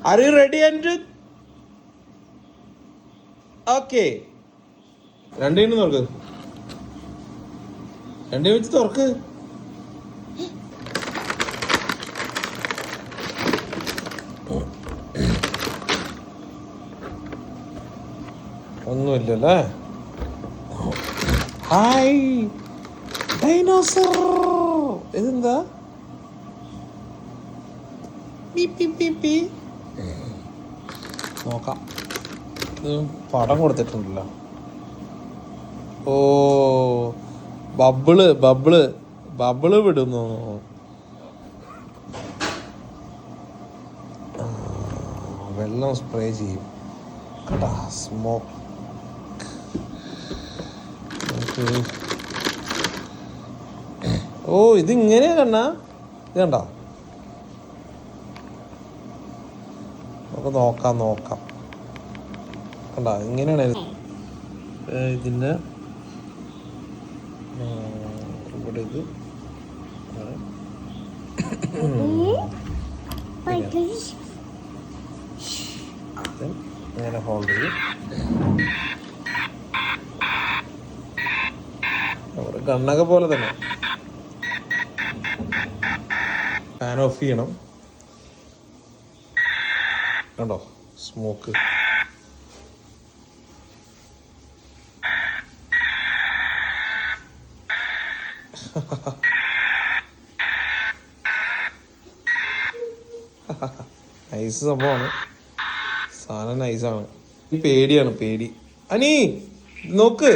Are you ready, Andrew? Okay. രണ്ടു തുറക്ക്. രണ്ടു വെച്ച് തുറക്ക്. ഒന്നുമില്ലല്ലേ. Hi dinosaur. ഇതെന്താ? നോക്കാം. ഇത് പടം കൊടുത്തിട്ടുണ്ടല്ലോ. ഓ ബബിള് ബബിള് ബബിള് വിടുന്നു. വെള്ളം സ്പ്രേ ചെയ്യും കേട്ടാ. സ്മോക്ക്. ഓ ഇതിങ്ങനെയാ കണ്ണാ. ഇത് കണ്ടോ? നമുക്ക് നോക്കാം കണ്ടോ? ഇങ്ങനെയാണ് ഇതിൻ്റെ ഇവിടെ ഇത് ഇങ്ങനെ ഹോൾഡ് ചെയ്യും. കണ്ണൊക്കെ പോലെ തന്നെ. ഫാൻ ഓഫ് ചെയ്യണം. കണ്ടോ സ്മോക്ക്. നൈസ് സംഭവമാണ്. സാധനം നൈസാണ്. പേടിയാണ് പേടി. അനി നോക്ക്.